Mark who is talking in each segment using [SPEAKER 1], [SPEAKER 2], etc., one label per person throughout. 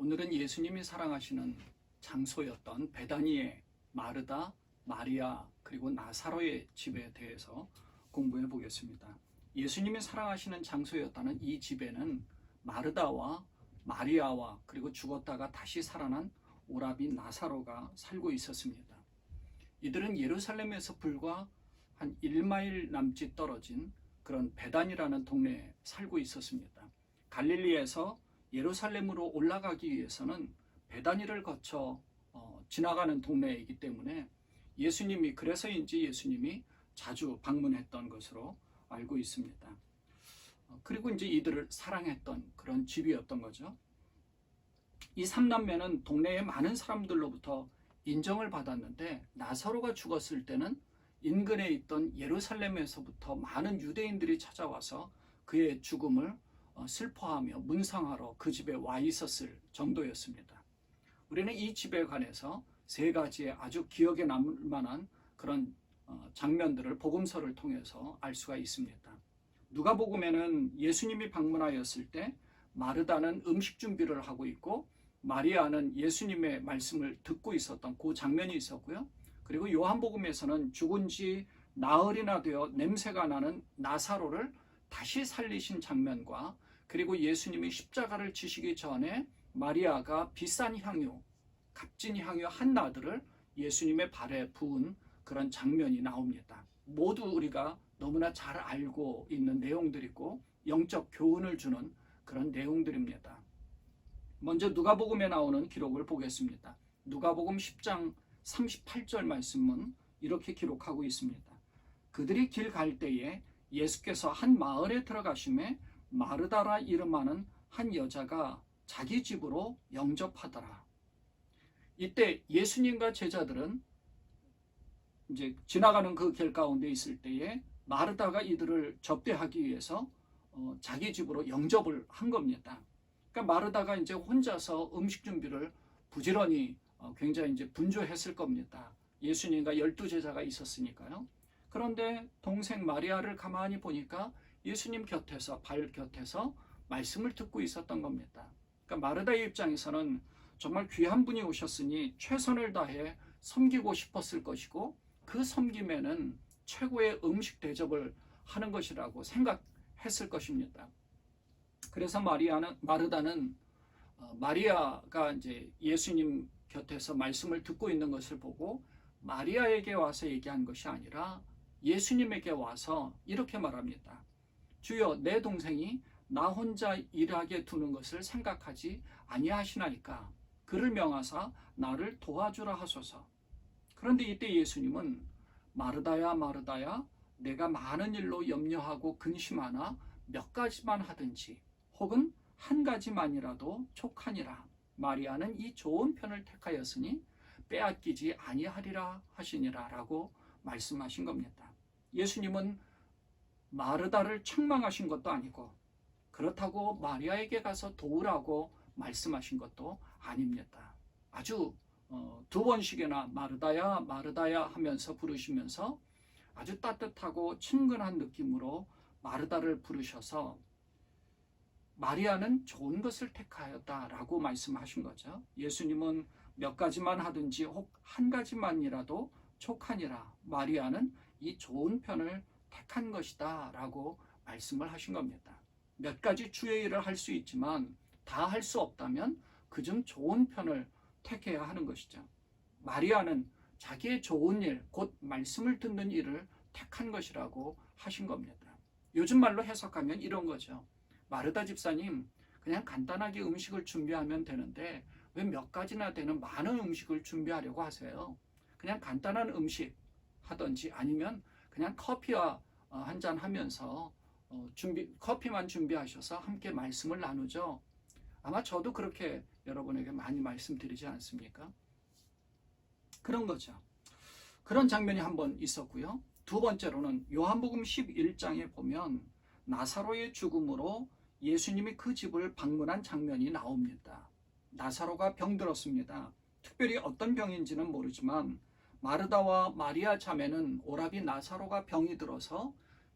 [SPEAKER 1] 오늘은 예수님이 사랑하시는 장소였던 베다니의 마르다, 마리아 그리고 나사로의 집에 대해서 공부해 보겠습니다. 예수님이 사랑하시는 장소였다는 이 집에는 마르다와 마리아와 그리고 죽었다가 다시 살아난 오라비 나사로가 살고 있었습니다. 이들은 예루살렘에서 불과 한 1마일 남짓 떨어진 그런 베단이라는 동네에 살고 있었습니다. 갈릴리에서 예루살렘으로 올라가기 위해서는 베다니를 거쳐 지나가는 동네이기 때문에 그래서인지 예수님이 자주 방문했던 것으로 알고 있습니다. 그리고 이제 이들을 사랑했던 그런 집이었던 거죠. 이 삼남매는 동네의 많은 사람들로부터 인정을 받았는데 나사로가 죽었을 때는 인근에 있던 예루살렘에서부터 많은 유대인들이 찾아와서 그의 죽음을 슬퍼하며 문상하러 그 집에 와 있었을 정도였습니다. 우리는 이 집에 관해서 세 가지의 아주 기억에 남을 만한 그런 장면들을 복음서를 통해서 알 수가 있습니다. 누가복음에는 예수님이 방문하였을 때 마르다는 음식 준비를 하고 있고 마리아는 예수님의 말씀을 듣고 있었던 그 장면이 있었고요. 그리고 요한복음에서는 죽은 지 나흘이나 되어 냄새가 나는 나사로를 다시 살리신 장면과 그리고 예수님이 십자가를 지시기 전에 마리아가 비싼 향유, 값진 향유 한 나들을 예수님의 발에 부은 그런 장면이 나옵니다. 모두 우리가 너무나 잘 알고 있는 내용들이고 영적 교훈을 주는 그런 내용들입니다. 먼저 누가복음에 나오는 기록을 보겠습니다. 누가복음 10장 38절 말씀은 이렇게 기록하고 있습니다. 그들이 길 갈 때에 예수께서 한 마을에 들어가심에 마르다라 이름하는 한 여자가 자기 집으로 영접하더라. 이때 예수님과 제자들은 이제 지나가는 그 길 가운데 있을 때에 마르다가 이들을 접대하기 위해서 자기 집으로 영접을 한 겁니다. 그러니까 마르다가 이제 혼자서 음식 준비를 부지런히 굉장히 이제 분주했을 겁니다. 예수님과 12제자가 있었으니까요. 그런데 동생 마리아를 가만히 보니까 예수님 곁에서 발 곁에서 말씀을 듣고 있었던 겁니다. 그러니까 마르다의 입장에서는 정말 귀한 분이 오셨으니 최선을 다해 섬기고 싶었을 것이고 그 섬김에는 최고의 음식 대접을 하는 것이라고 생각했을 것입니다. 그래서 마르다는 마리아가 이제 예수님 곁에서 말씀을 듣고 있는 것을 보고 마리아에게 와서 얘기한 것이 아니라 예수님에게 와서 이렇게 말합니다. 주여, 내 동생이 나 혼자 일하게 두는 것을 생각하지 아니하시나이까 그를 명하사 나를 도와주라 하소서. 그런데 이때 예수님은 마르다야 마르다야 내가 많은 일로 염려하고 근심하나 몇 가지만 하든지 혹은 한 가지만이라도 촉하니라. 마리아는 이 좋은 편을 택하였으니 빼앗기지 아니하리라 하시니라 라고 말씀하신 겁니다. 예수님은 마르다를 책망하신 것도 아니고 그렇다고 마리아에게 가서 도우라고 말씀하신 것도 아닙니다. 아주 두 번씩이나 마르다야 마르다야 하면서 부르시면서 아주 따뜻하고 친근한 느낌으로 마르다를 부르셔서 마리아는 좋은 것을 택하였다라고 말씀하신 거죠. 예수님은 몇 가지만 하든지 혹 한 가지만이라도 촉하니라. 마리아는 이 좋은 편을 택한 것이다 라고 말씀을 하신 겁니다. 몇 가지 주의 일을 할 수 있지만 다 할 수 없다면 그중 좋은 편을 택해야 하는 것이죠. 마리아는 자기의 좋은 일, 곧 말씀을 듣는 일을 택한 것이라고 하신 겁니다. 요즘 말로 해석하면 이런 거죠. 마르다 집사님, 그냥 간단하게 음식을 준비하면 되는데 왜 몇 가지나 되는 많은 음식을 준비하려고 하세요? 그냥 간단한 음식 하든지 아니면 그냥 커피와 한 잔 하면서 커피만 준비하셔서 함께 말씀을 나누죠. 아마 저도 그렇게 여러분에게 많이 말씀드리지 않습니까? 그런 거죠. 그런 장면이 한번 있었고요. 두 번째로는 요한복음 11장에 보면 나사로의 죽음으로 예수님이 그 집을 방문한 장면이 나옵니다. 나사로가 병들었습니다. 특별히 어떤 병인지는 모르지만 마르다와 마리아 자매는 오라비 나사로가 병이 들어서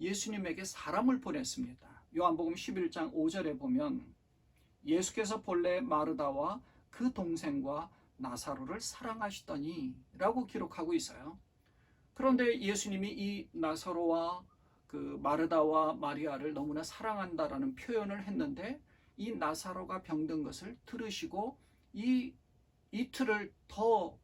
[SPEAKER 1] 예수님에게 사람을 보냈습니다. 요한복음 11장 5절에 보면 예수께서 본래 마르다와 그 동생과 나사로를 사랑하시더니 라고 기록하고 있어요. 그런데 예수님이 이 나사로와 그 마르다와 마리아를 너무나 사랑한다라는 표현을 했는데 이 나사로가 병든 것을 들으시고 이 이틀을 더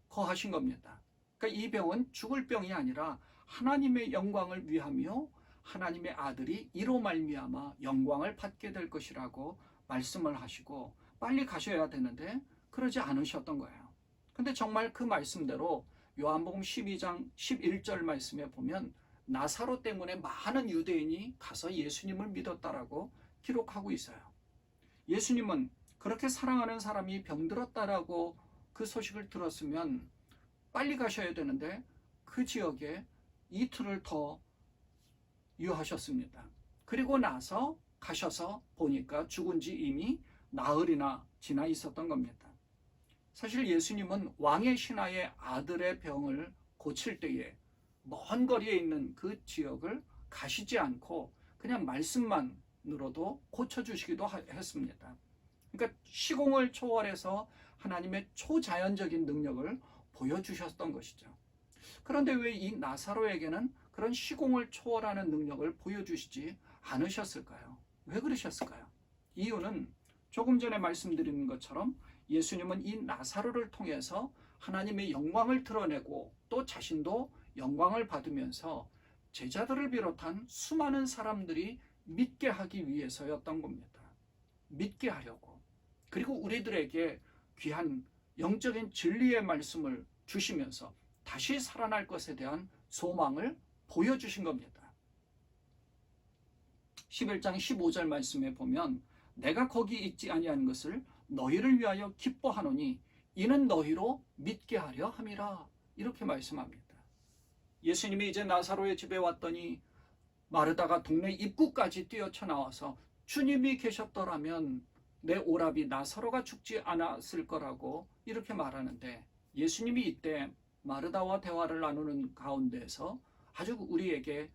[SPEAKER 1] 거하신 겁니다. 그러니까 이 병은 죽을 병이 아니라 하나님의 영광을 위하며 하나님의 아들이 이로 말미암아 영광을 받게 될 것이라고 말씀을 하시고 빨리 가셔야 되는데 그러지 않으셨던 거예요. 근데 정말 그 말씀대로 요한복음 12장 11절 말씀에 보면 나사로 때문에 많은 유대인이 가서 예수님을 믿었다라고 기록하고 있어요. 예수님은 그렇게 사랑하는 사람이 병들었다라고 그 소식을 들었으면 빨리 가셔야 되는데 그 지역에 이틀을 더 유하셨습니다. 그리고 나서 가셔서 보니까 죽은 지 이미 나흘이나 지나 있었던 겁니다. 사실 예수님은 왕의 신하의 아들의 병을 고칠 때에 먼 거리에 있는 그 지역을 가시지 않고 그냥 말씀만으로도 고쳐주시기도 했습니다. 그러니까 시공을 초월해서 하나님의 초자연적인 능력을 보여주셨던 것이죠. 그런데 왜 이 나사로에게는 그런 시공을 초월하는 능력을 보여주시지 않으셨을까요? 왜 그러셨을까요? 이유는 조금 전에 말씀드린 것처럼 예수님은 이 나사로를 통해서 하나님의 영광을 드러내고 또 자신도 영광을 받으면서 제자들을 비롯한 수많은 사람들이 믿게 하기 위해서였던 겁니다. 믿게 하려고. 그리고 우리들에게 귀한 영적인 진리의 말씀을 주시면서 다시 살아날 것에 대한 소망을 보여주신 겁니다. 11장 15절 말씀에 보면 내가 거기 있지 아니한 것을 너희를 위하여 기뻐하노니 이는 너희로 믿게 하려 함이라 이렇게 말씀합니다. 예수님이 이제 나사로의 집에 왔더니 마르다가 동네 입구까지 뛰어쳐 나와서 주님이 계셨더라면 내 오라비 나사로가 죽지 않았을 거라고 이렇게 말하는데 예수님이 이때 마르다와 대화를 나누는 가운데에서 아주 우리에게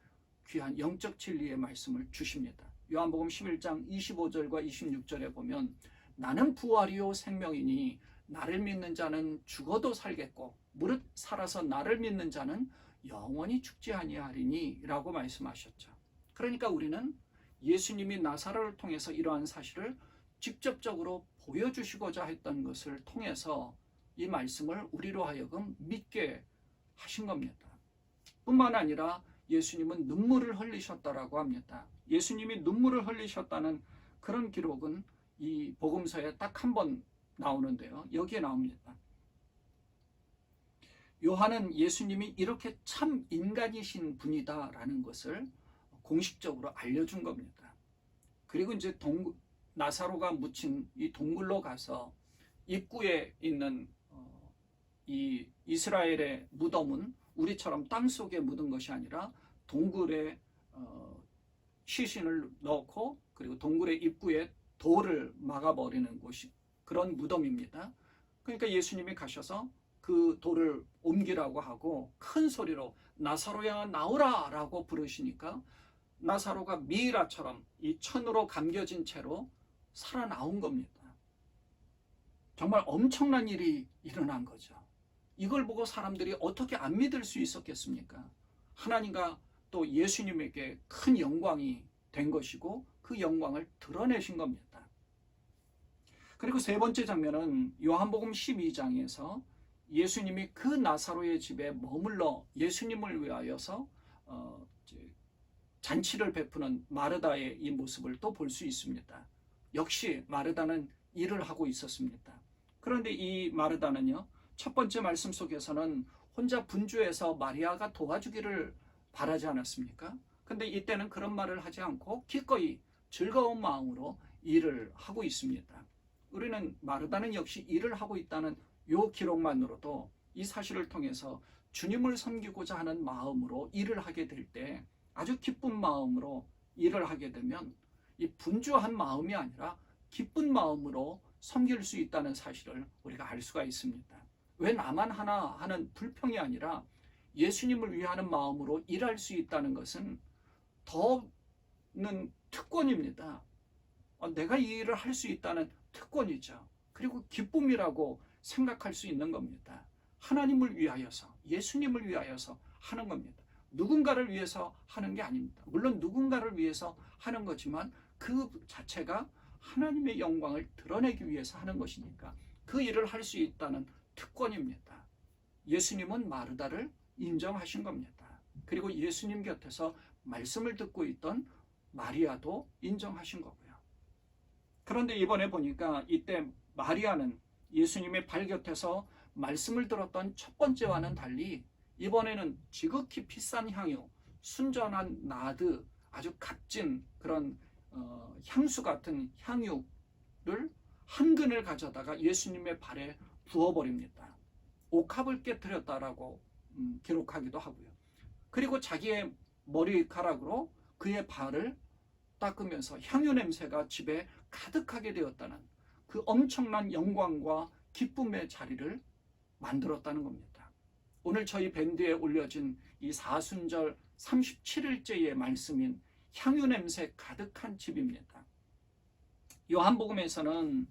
[SPEAKER 1] 귀한 영적 진리의 말씀을 주십니다. 요한복음 11장 25절과 26절에 보면 나는 부활이요 생명이니 나를 믿는 자는 죽어도 살겠고 무릇 살아서 나를 믿는 자는 영원히 죽지 아니하리니 라고 말씀하셨죠. 그러니까 우리는 예수님이 나사로를 통해서 이러한 사실을 직접적으로 보여주시고자 했던 것을 통해서 이 말씀을 우리로 하여금 믿게 하신 겁니다. 뿐만 아니라 예수님은 눈물을 흘리셨다라고 합니다. 예수님이 눈물을 흘리셨다는 그런 기록은 이 복음서에 딱 한 번 나오는데요. 여기에 나옵니다. 요한은 예수님이 이렇게 참 인간이신 분이다라는 것을 공식적으로 알려준 겁니다. 그리고 이제 나사로가 묻힌 이 동굴로 가서 입구에 있는 이 이스라엘의 무덤은 우리처럼 땅 속에 묻은 것이 아니라 동굴에 시신을 넣고 그리고 동굴의 입구에 돌을 막아버리는 곳이 그런 무덤입니다. 그러니까 예수님이 가셔서 그 돌을 옮기라고 하고 큰 소리로 나사로야 나오라 라고 부르시니까 나사로가 미이라처럼 이 천으로 감겨진 채로 살아나온 겁니다. 정말 엄청난 일이 일어난 거죠. 이걸 보고 사람들이 어떻게 안 믿을 수 있었겠습니까? 하나님과 또 예수님에게 큰 영광이 된 것이고 그 영광을 드러내신 겁니다. 그리고 세 번째 장면은 요한복음 12장에서 예수님이 그 나사로의 집에 머물러 예수님을 위하여서 잔치를 베푸는 마르다의 이 모습을 또 볼 수 있습니다. 역시 마르다는 일을 하고 있었습니다. 그런데 이 마르다는요, 첫 번째 말씀 속에서는 혼자 분주해서 마리아가 도와주기를 바라지 않았습니까? 근데 이때는 그런 말을 하지 않고 기꺼이 즐거운 마음으로 일을 하고 있습니다. 우리는 마르다는 역시 일을 하고 있다는 이 기록만으로도 이 사실을 통해서 주님을 섬기고자 하는 마음으로 일을 하게 될 때 아주 기쁜 마음으로 일을 하게 되면 이 분주한 마음이 아니라 기쁜 마음으로 섬길 수 있다는 사실을 우리가 알 수가 있습니다. 왜 나만 하나 하는 불평이 아니라 예수님을 위하는 마음으로 일할 수 있다는 것은 더는 특권입니다. 내가 이 일을 할 수 있다는 특권이죠. 그리고 기쁨이라고 생각할 수 있는 겁니다. 하나님을 위하여서, 예수님을 위하여서 하는 겁니다. 누군가를 위해서 하는 게 아닙니다. 물론 누군가를 위해서 하는 거지만 그 자체가 하나님의 영광을 드러내기 위해서 하는 것이니까 그 일을 할 수 있다는 특권입니다. 예수님은 마르다를 인정하신 겁니다. 그리고 예수님 곁에서 말씀을 듣고 있던 마리아도 인정하신 거고요. 그런데 이번에 보니까 이때 마리아는 예수님의 발 곁에서 말씀을 들었던 첫 번째와는 달리 이번에는 지극히 비싼 향유, 순전한 나드, 아주 값진 그런 향수 같은 향유를 한 근을 가져다가 예수님의 발에 부어버립니다. 옥합을 깨뜨렸다라고 기록하기도 하고요. 그리고 자기의 머리카락으로 그의 발을 닦으면서 향유 냄새가 집에 가득하게 되었다는 그 엄청난 영광과 기쁨의 자리를 만들었다는 겁니다. 오늘 저희 밴드에 올려진 이 사순절 37일째의 말씀인 향유 냄새 가득한 집입니다. 요한복음에서는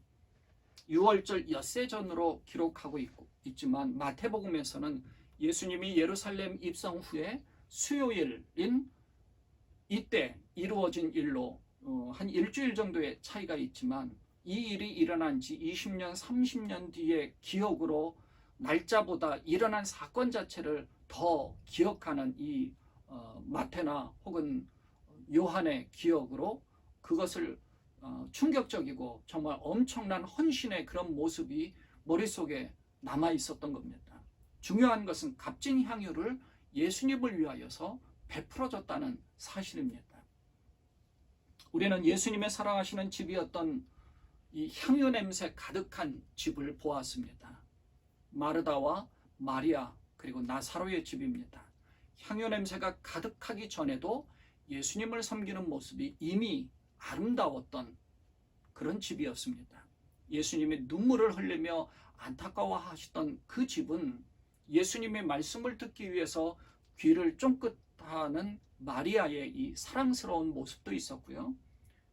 [SPEAKER 1] 6월절 엿새전으로 기록하고 있지만 마태복음에서는 예수님이 예루살렘 입성 후에 수요일인 이때 이루어진 일로 한 일주일 정도의 차이가 있지만 이 일이 일어난 지 20년, 30년 뒤의 기억으로 날짜보다 일어난 사건 자체를 더 기억하는 이 마태나 혹은 요한의 기억으로 그것을 충격적이고 정말 엄청난 헌신의 그런 모습이 머릿속에 남아 있었던 겁니다. 중요한 것은 값진 향유를 예수님을 위하여서 베풀어졌다는 사실입니다. 우리는 예수님의 사랑하시는 집이었던 이 향유 냄새 가득한 집을 보았습니다. 마르다와 마리아 그리고 나사로의 집입니다. 향유 냄새가 가득하기 전에도 예수님을 섬기는 모습이 이미 아름다웠던 그런 집이었습니다. 예수님이 눈물을 흘리며 안타까워하시던 그 집은 예수님의 말씀을 듣기 위해서 귀를 쫑긋하는 마리아의 이 사랑스러운 모습도 있었고요.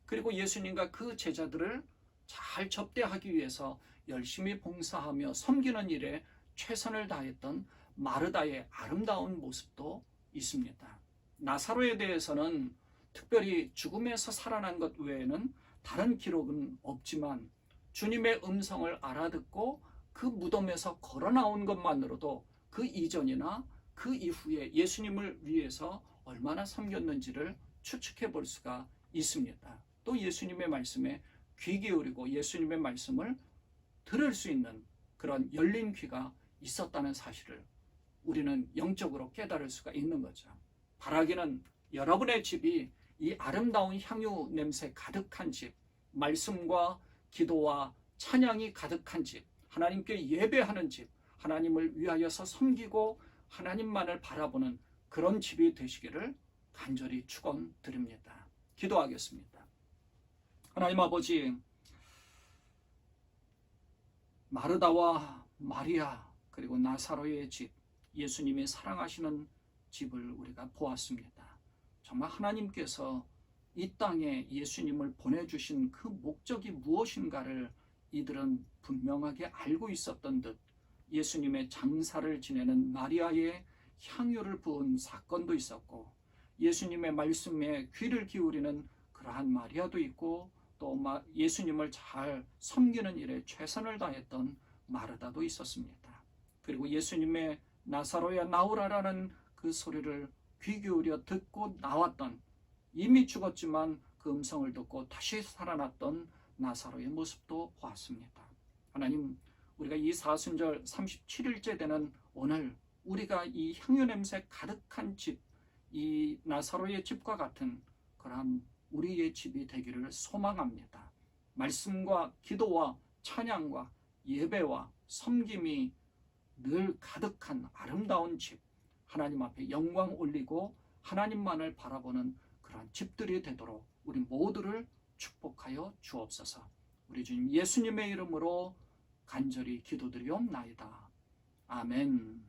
[SPEAKER 1] 그리고 예수님과 그 제자들을 잘 접대하기 위해서 열심히 봉사하며 섬기는 일에 최선을 다했던 마르다의 아름다운 모습도 있습니다. 나사로에 대해서는 특별히 죽음에서 살아난 것 외에는 다른 기록은 없지만 주님의 음성을 알아듣고 그 무덤에서 걸어 나온 것만으로도 그 이전이나 그 이후에 예수님을 위해서 얼마나 섬겼는지를 추측해 볼 수가 있습니다. 또 예수님의 말씀에 귀 기울이고 예수님의 말씀을 들을 수 있는 그런 열린 귀가 있었다는 사실을 우리는 영적으로 깨달을 수가 있는 거죠. 바라기는 여러분의 집이 이 아름다운 향유 냄새 가득한 집, 말씀과 기도와 찬양이 가득한 집, 하나님께 예배하는 집, 하나님을 위하여서 섬기고 하나님만을 바라보는 그런 집이 되시기를 간절히 축원드립니다. 기도하겠습니다. 하나님 아버지, 마르다와 마리아 그리고 나사로의 집, 예수님이 사랑하시는 집을 우리가 보았습니다. 정말 하나님께서 이 땅에 예수님을 보내주신 그 목적이 무엇인가를 이들은 분명하게 알고 있었던 듯 예수님의 장사를 지내는 마리아의 향유를 부은 사건도 있었고 예수님의 말씀에 귀를 기울이는 그러한 마리아도 있고 또 예수님을 잘 섬기는 일에 최선을 다했던 마르다도 있었습니다. 그리고 예수님의 나사로야 나오라라는 그 소리를 귀 기울여 듣고 나왔던 이미 죽었지만 그 음성을 듣고 다시 살아났던 나사로의 모습도 보았습니다. 하나님, 우리가 이 사순절 37일째 되는 오늘 우리가 이 향유 냄새 가득한 집, 이 나사로의 집과 같은 그러한 우리의 집이 되기를 소망합니다. 말씀과 기도와 찬양과 예배와 섬김이 늘 가득한 아름다운 집, 하나님 앞에 영광 올리고 하나님만을 바라보는 그러한 집들이 되도록 우리 모두를 축복하여 주옵소서. 우리 주님 예수님의 이름으로 간절히 기도드리옵나이다. 아멘.